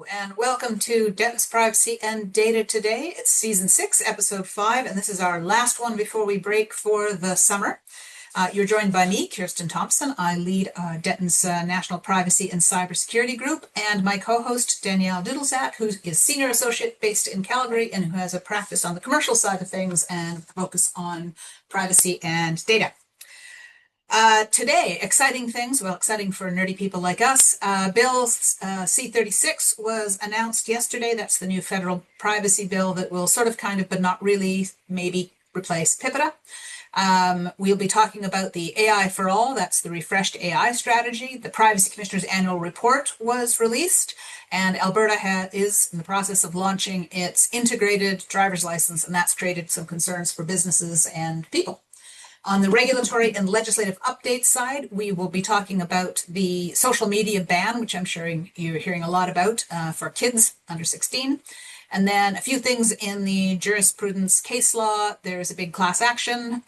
And welcome to Dentons Privacy and Data Today. It's season 6, episode 5, and this is our last one before we break for the summer. You're joined by me, Kirsten Thompson. I lead Dentons National Privacy and Cybersecurity Group, and my co-host, Danielle Dudlesat, who is Senior Associate based in Calgary and who has a practice on the commercial side of things and focus on privacy and data. Today, exciting things, well, exciting for nerdy people like us. Bill C-36 was announced yesterday. That's the new federal privacy bill that will sort of, kind of, but not really, maybe replace PIPEDA. We'll be talking about the AI for all. That's the refreshed AI strategy. The Privacy Commissioner's annual report was released, and Alberta is in the process of launching its integrated driver's license, and that's created some concerns for businesses and people. On the regulatory and legislative update side, we will be talking about the social media ban, which I'm sure you're hearing a lot about for kids under 16. And then a few things in the jurisprudence case law. There's a big class action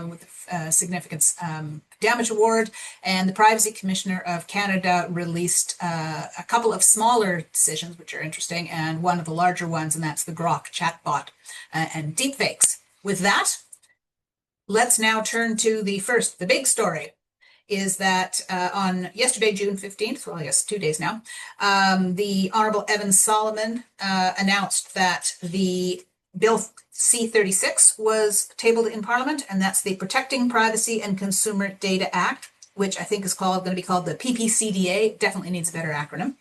with a significant damage award. And the Privacy Commissioner of Canada released a couple of smaller decisions, which are interesting, and one of the larger ones, and that's the Grok chatbot and deepfakes. With that, let's now turn to the big story, is that on yesterday, June 15th, well, I guess 2 days now, the Honorable Evan Solomon announced that the Bill C-36 was tabled in Parliament, and that's the Protecting Privacy and Consumer Data Act, which I think is going to be called the PPCDA. Definitely needs a better acronym.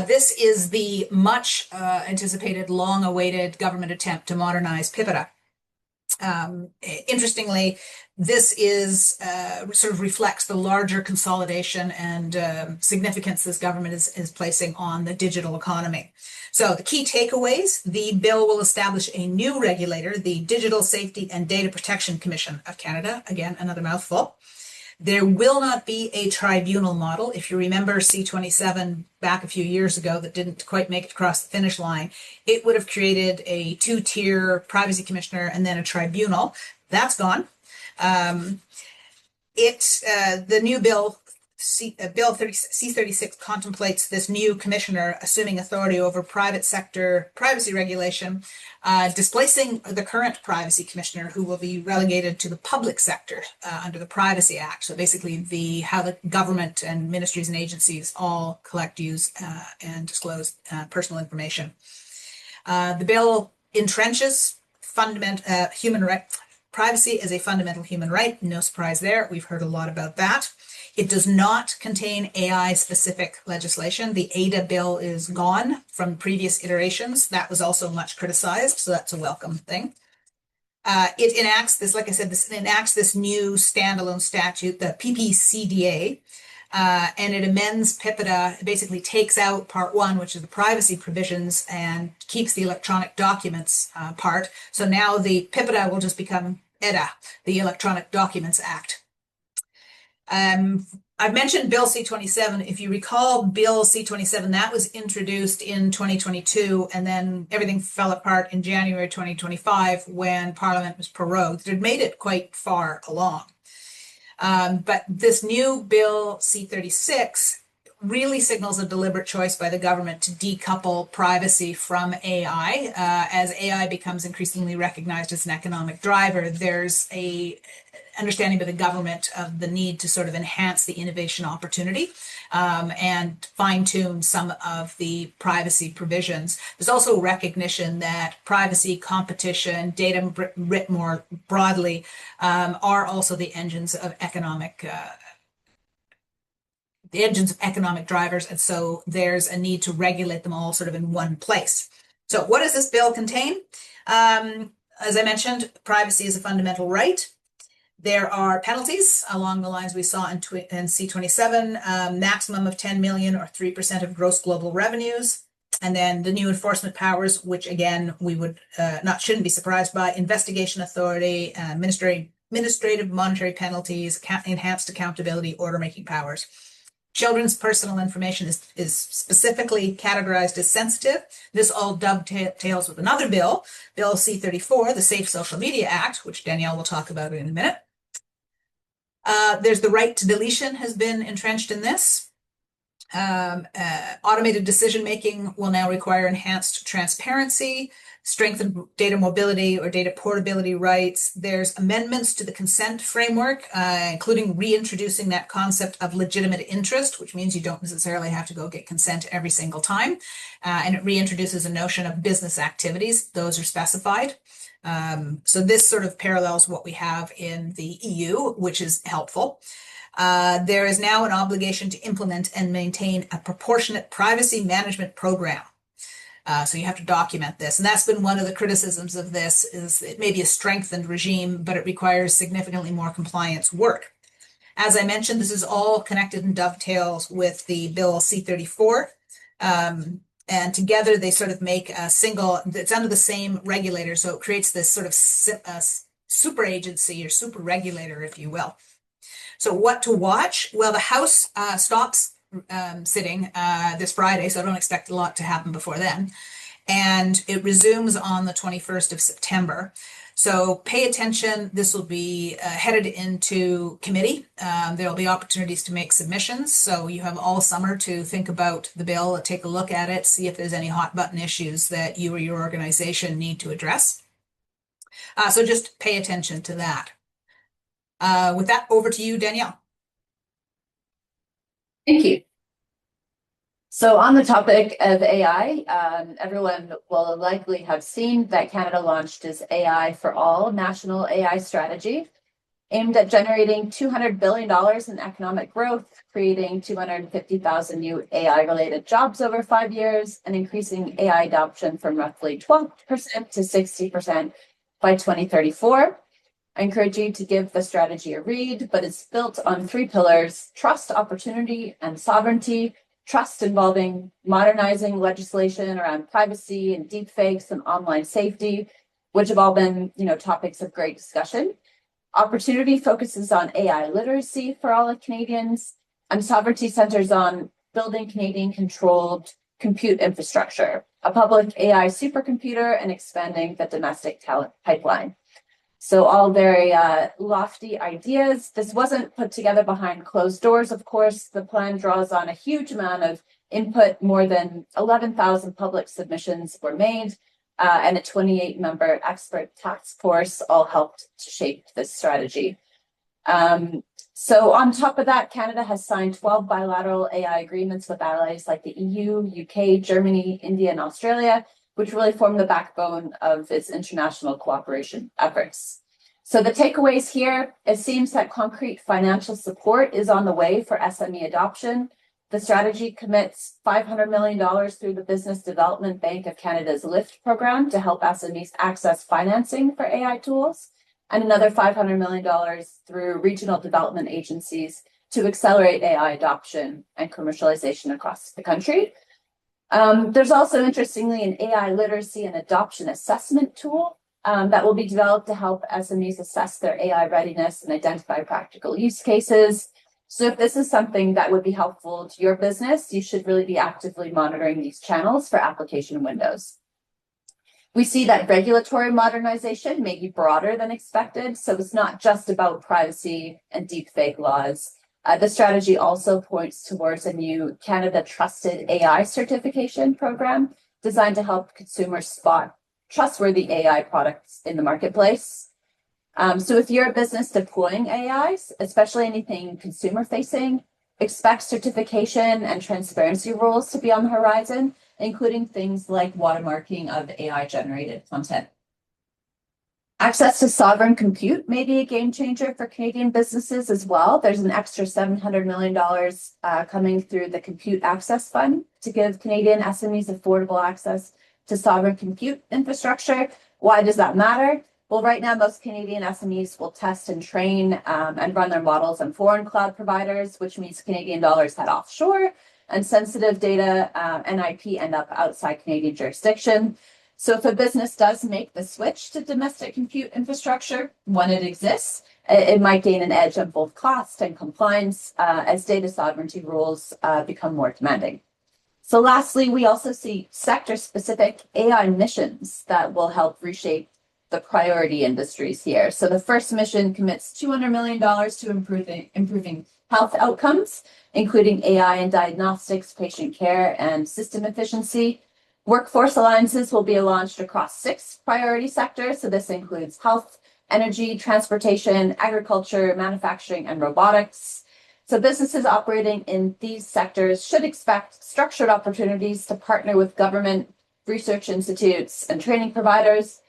This is the much anticipated, long-awaited government attempt to modernize PIPEDA. Interestingly, this is sort of reflects the larger consolidation and significance this government is placing on the digital economy. So the key takeaways: the bill will establish a new regulator, the Digital Safety and Data Protection Commission of Canada. Again, another mouthful. There will not be a tribunal model. If you remember C-27 back a few years ago that didn't quite make it across the finish line, it would have created a two-tier privacy commissioner and then a tribunal. That's gone. The new bill, Bill C-36, contemplates this new commissioner assuming authority over private sector privacy regulation, displacing the current privacy commissioner, who will be relegated to the public sector under the Privacy Act. So basically how the government and ministries and agencies all collect, use, and disclose personal information. The bill entrenches human right. Privacy as a fundamental human right. No surprise there. We've heard a lot about that. It does not contain AI-specific legislation. The ADA bill is gone from previous iterations. That was also much criticized, so that's a welcome thing. It enacts this, like I said, this enacts this new standalone statute, the PPCDA, and it amends PIPEDA. It basically takes out Part 1, which is the privacy provisions, and keeps the electronic documents part. So now the PIPEDA will just become EDA, the Electronic Documents Act. I've mentioned Bill C-27. If you recall Bill C-27, that was introduced in 2022, and then everything fell apart in January 2025 when Parliament was prorogued. It had made it quite far along. But this new Bill C-36 really signals a deliberate choice by the government to decouple privacy from AI. As AI becomes increasingly recognized as an economic driver, there's a understanding by the government of the need to sort of enhance the innovation opportunity and fine-tune some of the privacy provisions. There's also recognition that privacy, competition, data writ more broadly are also the engines of economic drivers, and so there's a need to regulate them all sort of in one place. So what does this bill contain? As I mentioned, privacy is a fundamental right. There are penalties along the lines we saw in C-27, maximum of 10 million or 3% of gross global revenues. And then the new enforcement powers, which again, we shouldn't be surprised by: investigation authority, administrative monetary penalties, enhanced accountability, order-making powers. Children's personal information is specifically categorized as sensitive. This all dovetails with another bill, Bill C-34, the Safe Social Media Act, which Danielle will talk about in a minute. There's the right to deletion has been entrenched in this. Automated decision-making will now require enhanced transparency, strengthened data mobility or data portability rights. There's amendments to the consent framework, including reintroducing that concept of legitimate interest, which means you don't necessarily have to go get consent every single time. And it reintroduces a notion of business activities. Those are specified. So this sort of parallels what we have in the EU, which is helpful. There is now an obligation to implement and maintain a proportionate privacy management program. So you have to document this. And that's been one of the criticisms of this, is it may be a strengthened regime, but it requires significantly more compliance work. As I mentioned, this is all connected and dovetails with the Bill C-34. And together they sort of make a single, it's under the same regulator. So it creates this sort of super agency or super regulator, if you will. So what to watch? Well, the House stops sitting this Friday, so I don't expect a lot to happen before then. And it resumes on the 21st of September. So pay attention. This will be headed into committee. There'll be opportunities to make submissions. So you have all summer to think about the bill, take a look at it, see if there's any hot button issues that you or your organization need to address. So just pay attention to that. With that, over to you, Danielle. Thank you. So on the topic of AI, everyone will likely have seen that Canada launched its AI for All national AI strategy, aimed at generating $200 billion in economic growth, creating 250,000 new AI-related jobs over 5 years, and increasing AI adoption from roughly 12% to 60% by 2034. I encourage you to give the strategy a read, but it's built on 3 pillars: trust, opportunity, and sovereignty. Trust involving modernizing legislation around privacy and deepfakes and online safety, which have all been, topics of great discussion. Opportunity focuses on AI literacy for all of Canadians, and sovereignty centers on building Canadian-controlled compute infrastructure, a public AI supercomputer, and expanding the domestic talent pipeline. So all very lofty ideas. This wasn't put together behind closed doors, of course. The plan draws on a huge amount of input. More than 11,000 public submissions were made, and a 28-member expert task force all helped to shape this strategy. So on top of that, Canada has signed 12 bilateral AI agreements with allies like the EU, UK, Germany, India, and Australia, which really form the backbone of its international cooperation efforts. So the takeaways here, it seems that concrete financial support is on the way for SME adoption. The strategy commits $500 million through the Business Development Bank of Canada's LIFT program to help SMEs access financing for AI tools, and another $500 million through regional development agencies to accelerate AI adoption and commercialization across the country. There's also, interestingly, an AI literacy and adoption assessment tool that will be developed to help SMEs assess their AI readiness and identify practical use cases. So if this is something that would be helpful to your business, you should really be actively monitoring these channels for application windows. We see that regulatory modernization may be broader than expected, so it's not just about privacy and deepfake laws. The strategy also points towards a new Canada Trusted AI certification program designed to help consumers spot trustworthy AI products in the marketplace. So if you're a business deploying AIs, especially anything consumer-facing, expect certification and transparency rules to be on the horizon, including things like watermarking of AI-generated content. Access to sovereign compute may be a game changer for Canadian businesses as well. There's an extra $700 million coming through the Compute Access Fund to give Canadian SMEs affordable access to sovereign compute infrastructure. Why does that matter? Well, right now, most Canadian SMEs will test and train and run their models on foreign cloud providers, which means Canadian dollars head offshore and sensitive data and IP end up outside Canadian jurisdiction. So if a business does make the switch to domestic compute infrastructure when it exists, it might gain an edge on both cost and compliance as data sovereignty rules become more demanding. So lastly, we also see sector-specific AI missions that will help reshape the priority industries here. So the first mission commits $200 million to improving health outcomes, including AI and diagnostics, patient care, and system efficiency. Workforce alliances will be launched across 6 priority sectors. So this includes health, energy, transportation, agriculture, manufacturing, and robotics. So businesses operating in these sectors should expect structured opportunities to partner with government, research institutes, and training providers.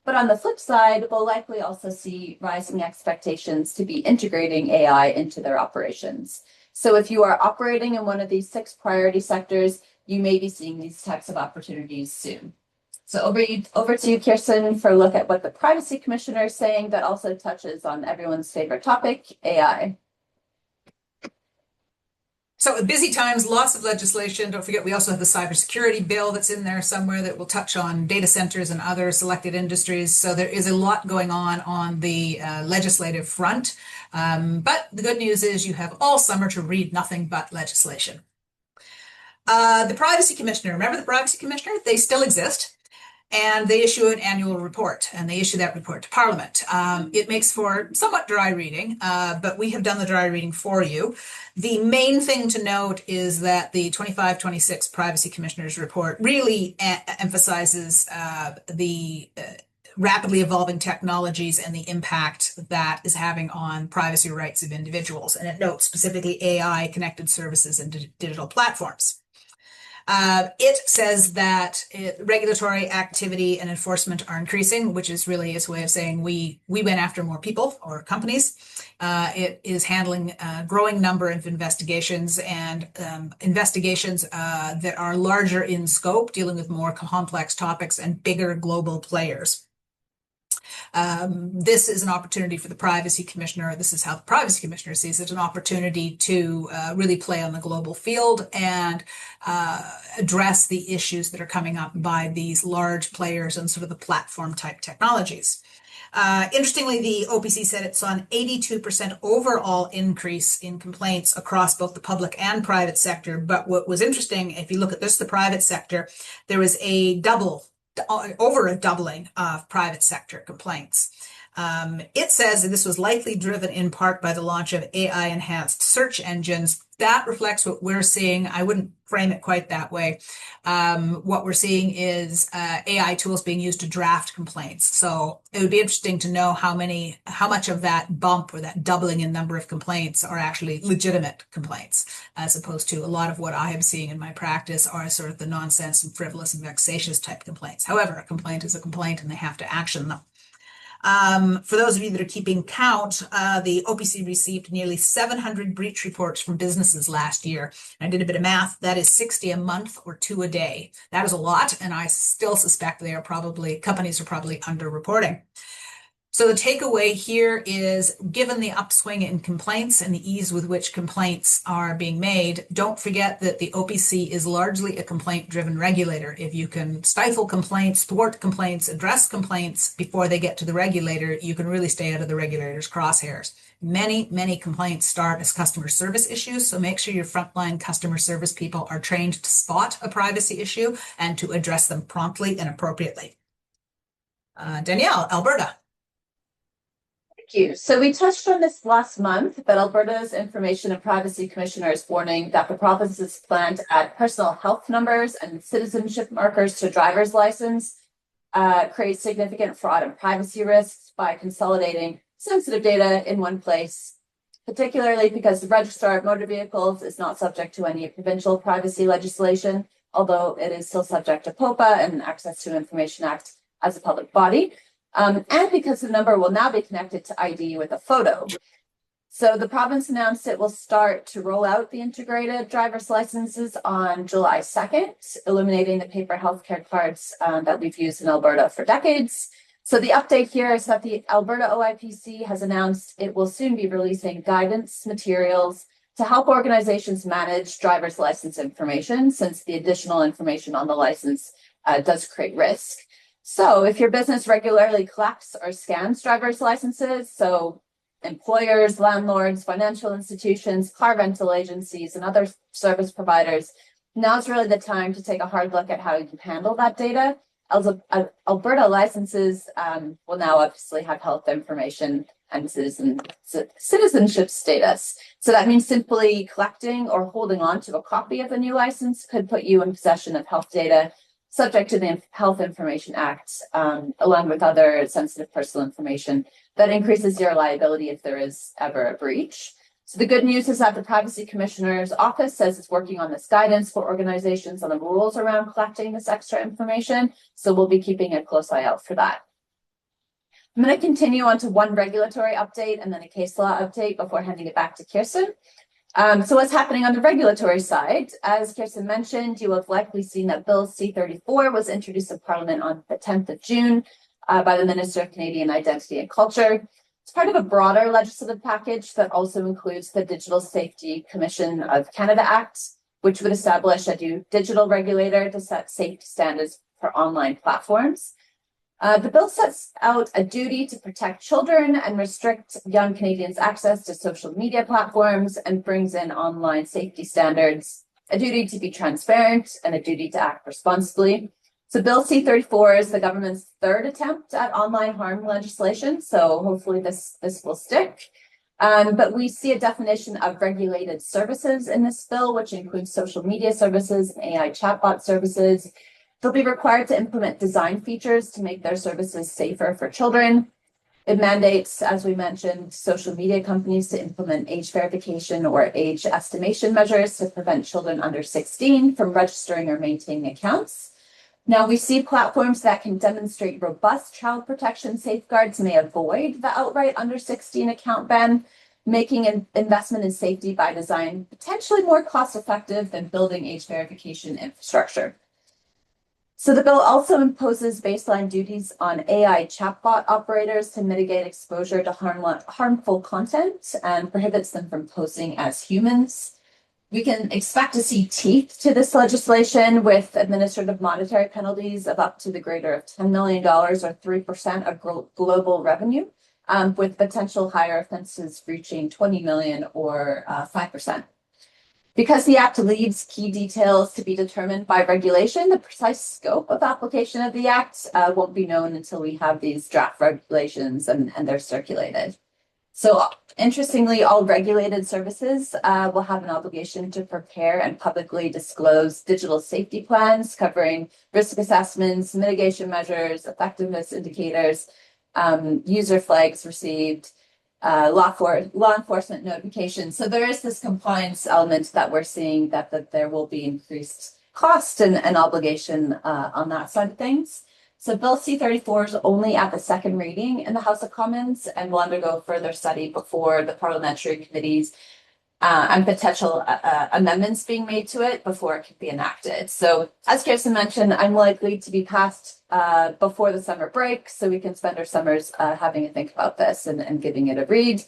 But on the flip side, we'll likely also see rising expectations to be integrating AI into their operations. So if you are operating in one of these 6 priority sectors, you may be seeing these types of opportunities soon. So over to you, Kirsten, for a look at what the Privacy Commissioner is saying that also touches on everyone's favorite topic, AI. So busy times, lots of legislation. Don't forget, we also have the cybersecurity bill that's in there somewhere that will touch on data centers and other selected industries. So there is a lot going on the legislative front. But the good news is you have all summer to read nothing but legislation. The Privacy Commissioner, remember the Privacy Commissioner? They still exist. And they issue an annual report, and they issue that report to Parliament. It makes for somewhat dry reading, but we have done the dry reading for you. The main thing to note is that the 25-26 Privacy Commissioner's report really emphasizes the rapidly evolving technologies and the impact that is having on privacy rights of individuals. And it notes specifically AI, connected services, and digital platforms. It says that regulatory activity and enforcement are increasing, which is really its way of saying we went after more people or companies. It is handling a growing number of investigations and investigations that are larger in scope, dealing with more complex topics and bigger global players. This is an opportunity for the Privacy Commissioner. This is how the Privacy Commissioner sees it, an opportunity to really play on the global field and address the issues that are coming up by these large players and sort of the platform type technologies. Interestingly, the OPC said it saw an 82% overall increase in complaints across both the public and private sector. But what was interesting, if you look at this, the private sector, there was over a doubling of private sector complaints. It says that this was likely driven in part by the launch of AI-enhanced search engines. That reflects what we're seeing. I wouldn't frame it quite that way. What we're seeing is AI tools being used to draft complaints. So it would be interesting to know how much of that bump or that doubling in number of complaints are actually legitimate complaints, as opposed to a lot of what I am seeing in my practice are sort of the nonsense and frivolous and vexatious type complaints. However, a complaint is a complaint and they have to action them. For those of you that are keeping count, the OPC received nearly 700 breach reports from businesses last year. I did a bit of math. That is 60 a month or 2 a day. That is a lot, and I still suspect companies are probably underreporting. So the takeaway here is, given the upswing in complaints and the ease with which complaints are being made, don't forget that the OPC is largely a complaint-driven regulator. If you can stifle complaints, thwart complaints, address complaints before they get to the regulator, you can really stay out of the regulator's crosshairs. Many complaints start as customer service issues, so make sure your frontline customer service people are trained to spot a privacy issue and to address them promptly and appropriately. Danielle, Alberta. Thank you. So we touched on this last month, but Alberta's Information and Privacy Commissioner is warning that the province's plan to add personal health numbers and citizenship markers to a driver's license creates significant fraud and privacy risks by consolidating sensitive data in one place, particularly because the Registrar of Motor Vehicles is not subject to any provincial privacy legislation, although it is still subject to POPA and Access to Information Act as a public body. And because the number will now be connected to ID with a photo. So the province announced it will start to roll out the integrated driver's licenses on July 2nd, eliminating the paper healthcare cards that we've used in Alberta for decades. So the update here is that the Alberta OIPC has announced it will soon be releasing guidance materials to help organizations manage driver's license information, since the additional information on the license does create risk. So if your business regularly collects or scans driver's licenses, so employers, landlords, financial institutions, car rental agencies, and other service providers, now's really the time to take a hard look at how you handle that data. Alberta licenses will now obviously have health information and citizenship status. So that means simply collecting or holding on to a copy of a new license could put you in possession of health data subject to the Health Information Act, along with other sensitive personal information that increases your liability if there is ever a breach. So the good news is that the Privacy Commissioner's office says it's working on this guidance for organizations on the rules around collecting this extra information. So we'll be keeping a close eye out for that. I'm going to continue on to one regulatory update and then a case law update before handing it back to Kirsten. So what's happening on the regulatory side? As Kirsten mentioned, you will have likely seen that Bill C-34 was introduced in Parliament on the 10th of June by the Minister of Canadian Identity and Culture. It's part of a broader legislative package that also includes the Digital Safety Commission of Canada Act, which would establish a new digital regulator to set safety standards for online platforms. The bill sets out a duty to protect children and restrict young Canadians' access to social media platforms and brings in online safety standards, a duty to be transparent and a duty to act responsibly. So Bill C-34 is the government's third attempt at online harm legislation, so hopefully this will stick. But we see a definition of regulated services in this bill, which includes social media services and AI chatbot services. They'll be required to implement design features to make their services safer for children. It mandates, as we mentioned, social media companies to implement age verification or age estimation measures to prevent children under 16 from registering or maintaining accounts. Now, we see platforms that can demonstrate robust child protection safeguards may avoid the outright under 16 account ban, making an investment in safety by design potentially more cost effective than building age verification infrastructure. So the bill also imposes baseline duties on AI chatbot operators to mitigate exposure to harmful content and prohibits them from posing as humans. We can expect to see teeth to this legislation with administrative monetary penalties of up to the greater of $10 million or 3% of global revenue, with potential higher offenses reaching 20 million or 5%. Because the Act leaves key details to be determined by regulation, the precise scope of application of the Act won't be known until we have these draft regulations and they're circulated. So interestingly, all regulated services will have an obligation to prepare and publicly disclose digital safety plans covering risk assessments, mitigation measures, indicators, user flags received, law enforcement notifications. So there is this compliance element that we're seeing that there will be increased cost and obligation on that side of things. So Bill C-34 is only at the second reading in the House of Commons and will undergo further study before the parliamentary committees and potential amendments being made to it before it can be enacted. So as Kirsten mentioned, I'm likely to be passed before the summer break so we can spend our summers having a think about this and giving it a read.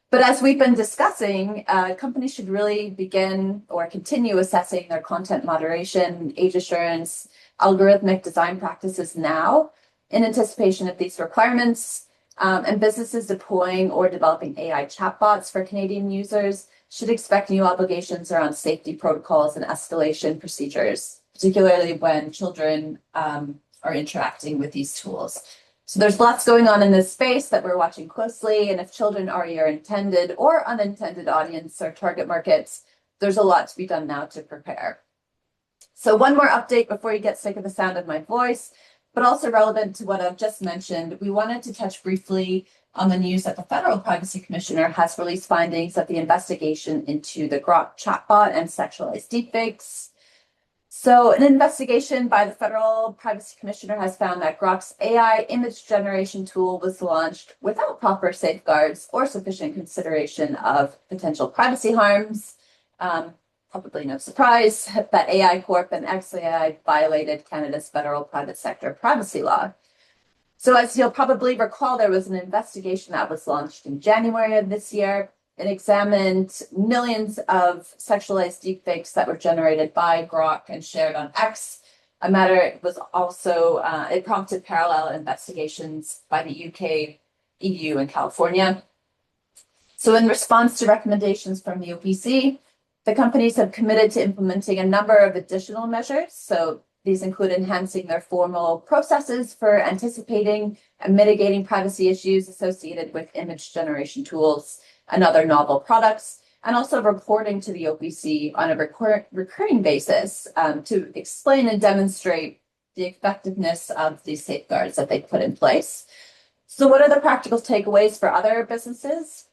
But as we've been discussing, companies should really begin or continue assessing their content moderation, age assurance, algorithmic design practices now in anticipation of these requirements. And businesses deploying or developing AI chatbots for Canadian users should expect new obligations around safety protocols and escalation procedures, particularly when children are interacting with these tools. So there's lots going on in this space that we're watching closely. And if children are your intended or unintended audience or target markets, there's a lot to be done now to prepare. So one more update before you get sick of the sound of my voice, but also relevant to what I've just mentioned. We wanted to touch briefly on the news that the Federal Privacy Commissioner has released findings of the investigation into the Grok chatbot and sexualized deepfakes. So an investigation by the Federal Privacy Commissioner has found that Grok's AI image generation tool was launched without proper safeguards or sufficient consideration of potential privacy harms. Probably no surprise that AI Corp and XAI violated Canada's federal private sector privacy law. So as you'll probably recall, there was an investigation that was launched in January of this year. It examined millions of sexualized deepfakes that were generated by Grok and shared on X. A matter was also, it prompted parallel investigations by the UK, EU, and California. So in response to recommendations from the OPC, the companies have committed to implementing a number of additional measures. So These include enhancing their formal processes for anticipating and mitigating privacy issues associated with image generation tools and other novel products, and also reporting to the OPC on a recurring basis to explain and demonstrate the effectiveness of these safeguards that they put in place. So what are the practical takeaways for other businesses?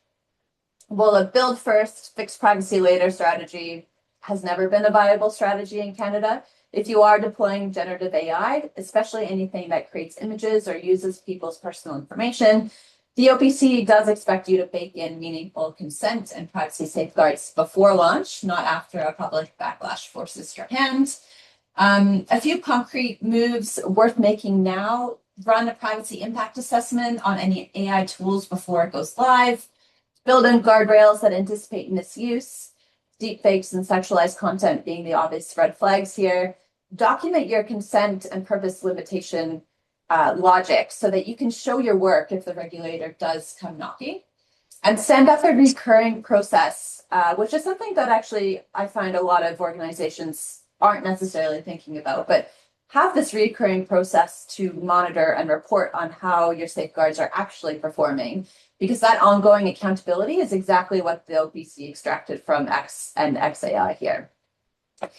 Well, a build first, fix privacy later strategy has never been a viable strategy in Canada. If you are deploying generative AI, especially anything that creates images or uses people's personal information, the OPC does expect you to bake in meaningful consent and privacy safeguards before launch, not after a public backlash forces your hand. A few concrete moves worth making now: run a privacy impact assessment on any AI tools before it goes live, build in guardrails that anticipate misuse, deepfakes and sexualized content being the obvious red flags here. Document your consent and purpose limitation logic so that you can show your work if the regulator does come knocking. And stand up a recurring process, which is something that actually I find a lot of organizations aren't necessarily thinking about, but have this recurring process to monitor and report on how your safeguards are actually performing, because that ongoing accountability is exactly what the OPC extracted from X and XAI here.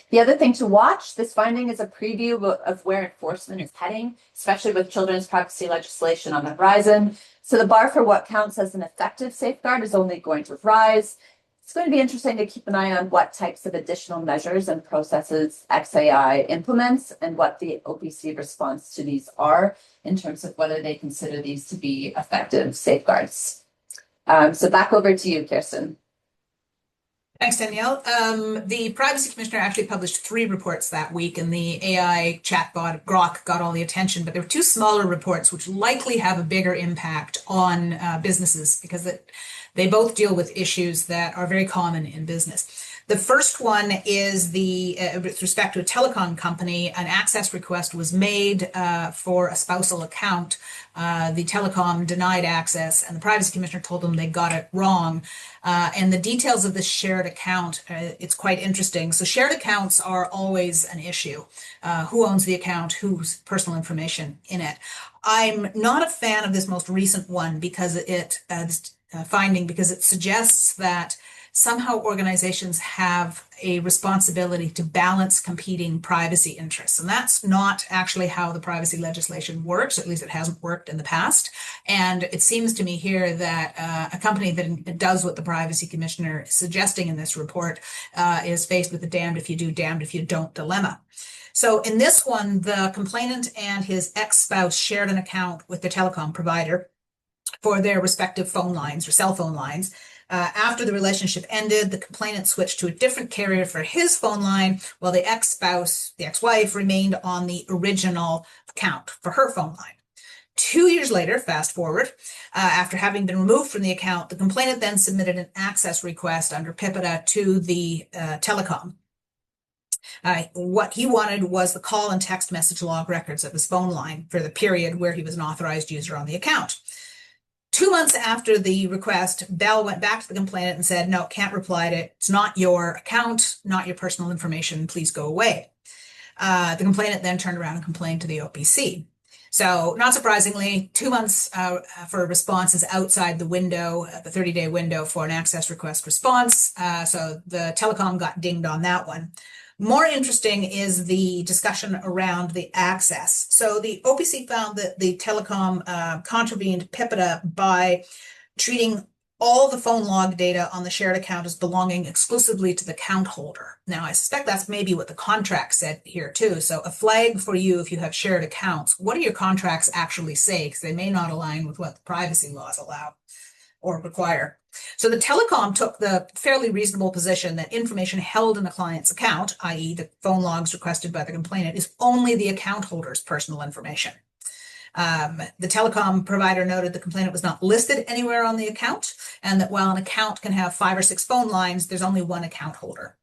The other thing to watch, this finding is a preview of where enforcement is heading, especially with children's privacy legislation on the horizon. So the bar for what counts as an effective safeguard is only going to rise. It's going to be interesting to keep an eye on what types of additional measures and processes XAI implements and what the OPC response to these are in terms of whether they consider these to be effective safeguards. So back over to you, Kirsten. Thanks, Danielle. The Privacy Commissioner actually published 3 reports that week, and the AI chatbot Grok got all the attention, but there were 2 smaller reports which likely have a bigger impact on businesses because they both deal with issues that are very common in business. The first one is with respect to a telecom company, an access request was made for a spousal account. The telecom denied access, and the Privacy Commissioner told them they got it wrong. And the details of this shared account, it's quite interesting. So shared accounts are always an issue. Who owns the account? Whose personal information in it? I'm not a fan of this most recent one because this finding because it suggests that somehow organizations have a responsibility to balance competing privacy interests. And that's not actually how the privacy legislation works, at least it hasn't worked in the past. And it seems to me here that a company that does what the Privacy Commissioner is suggesting in this report is faced with the damned if you do, damned if you don't dilemma. So in this one, the complainant and his ex-spouse shared an account with the telecom provider for their respective phone lines or cell phone lines. After the relationship ended, the complainant switched to a different carrier for his phone line, while the ex-spouse, the ex-wife, remained on the original account for her phone line. 2 years later, fast forward, after having been removed from the account, the complainant then submitted an access request under PIPEDA to the telecom. What he wanted was the call and text message log records of his phone line for the period where he was an authorized user on the account. 2 months after the request, Bell went back to the complainant and said, no, can't reply to it. It's not your account, not your personal information. Please go away. The complainant then turned around and complained to the OPC. So not surprisingly, 2 months for a response is outside the window, the 30-day window for an access request response. So the telecom got dinged on that one. More interesting is the discussion around the access. So the OPC found that the telecom contravened PIPEDA by treating all the phone log data on the shared account as belonging exclusively to the account holder. Now, I suspect that's maybe what the contract said here too. So a flag for you if you have shared accounts. What do your contracts actually say? Because they may not align with what the privacy laws allow or require. So the telecom took the fairly reasonable position that information held in the client's account, i.e. the phone logs requested by the complainant, is only the account holder's personal information. The telecom provider noted the complainant was not listed anywhere on the account, and that while an account can have 5 or 6 phone lines, there's only one account holder.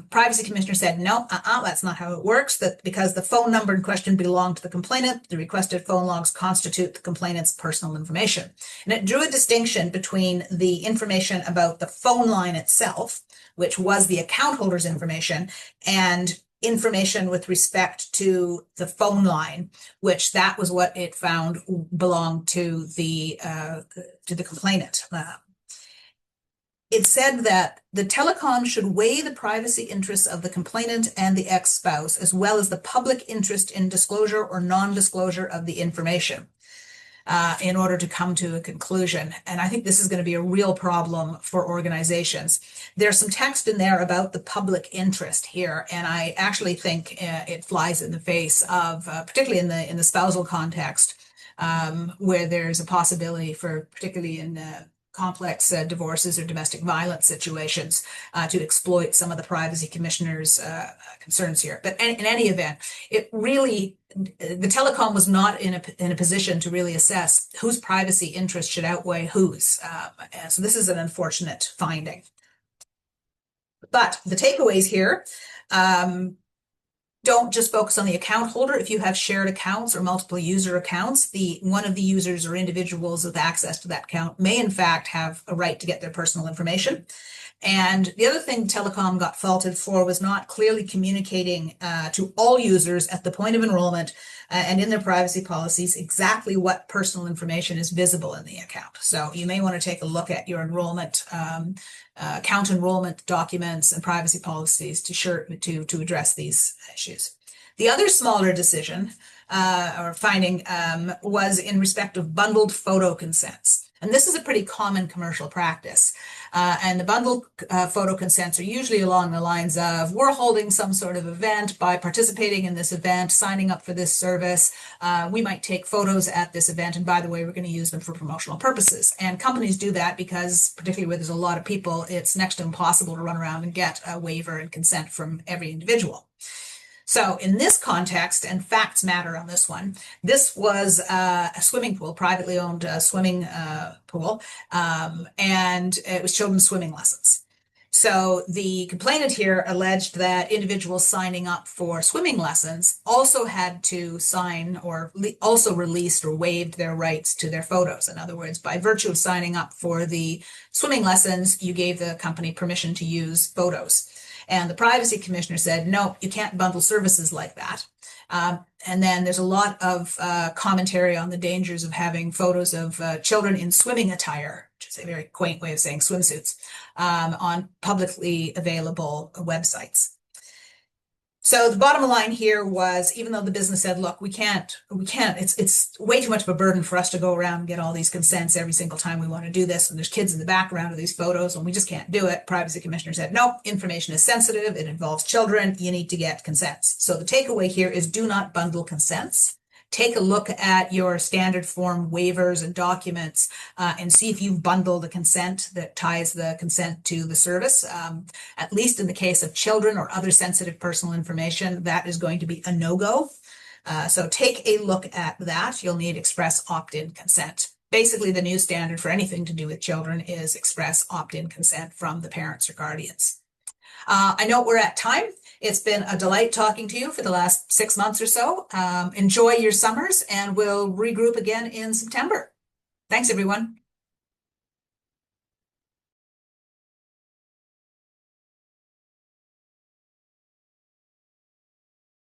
Privacy Commissioner said, no, that's not how it works, that because the phone number in question belonged to the complainant, the requested phone logs constitute the complainant's personal information. And it drew a distinction between the information about the phone line itself, which was the account holder's information, and information with respect to the phone line, which that was what it found belonged to the complainant. It said that the telecom should weigh the privacy interests of the complainant and the ex-spouse, as well as the public interest in disclosure or non-disclosure of the information, in order to come to a conclusion. And I think this is going to be a real problem for organizations. There's some text in there about the public interest here, and I actually think it flies in the face of, particularly in the spousal context, where there's a possibility for, particularly in complex divorces or domestic violence situations, to exploit some of the privacy commissioner's concerns here. But in any event, it really, the telecom was not in a position to really assess whose privacy interest should outweigh whose. So this is an unfortunate finding. But the takeaways here, don't just focus on the account holder. If you have shared accounts or multiple user accounts, one of the users or individuals with access to that account may in fact have a right to get their personal information. And the other thing telecom got faulted for was not clearly communicating to all users at the point of enrollment and in their privacy policies exactly what personal information is visible in the account. So you may want to take a look at your enrollment, account enrollment documents and privacy policies to address these issues. The other smaller decision or finding was in respect of bundled photo consents. And this is a pretty common commercial practice. And the bundled photo consents are usually along the lines of, we're holding some sort of event. By participating in this event, signing up for this service, we might take photos at this event. And by the way, we're going to use them for promotional purposes. And companies do that because, particularly where there's a lot of people, it's next to impossible to run around and get a waiver and consent from every individual. So in this context, and facts matter on this one, this was a swimming pool, privately owned swimming pool, and it was children's swimming lessons. So the complainant here alleged that individuals signing up for swimming lessons also had to sign or also released or waived their rights to their photos. In other words, by virtue of signing up for the swimming lessons, you gave the company permission to use photos. And the privacy commissioner said, no, you can't bundle services like that. And then there's a lot of commentary on the dangers of having photos of children in swimming attire, which is a very quaint way of saying swimsuits, on publicly available websites. So the bottom line here was, even though the business said, look, we can't, it's way too much of a burden for us to go around and get all these consents every single time we want to do this. And there's kids in the background of these photos and we just can't do it. Privacy commissioner said, no, information is sensitive. It involves children. You need to get consents. So the takeaway here is, do not bundle consents. Take a look at your standard form waivers and documents and see if you've bundled a consent that ties the consent to the service. At least in the case of children or other sensitive personal information, that is going to be a no-go. So take a look at that. You'll need express opt-in consent. Basically, the new standard for anything to do with children is express opt-in consent from the parents or guardians. I know we're at time. It's been a delight talking to you for the last 6 months or so. Enjoy your summers, and we'll regroup again in September. Thanks, everyone.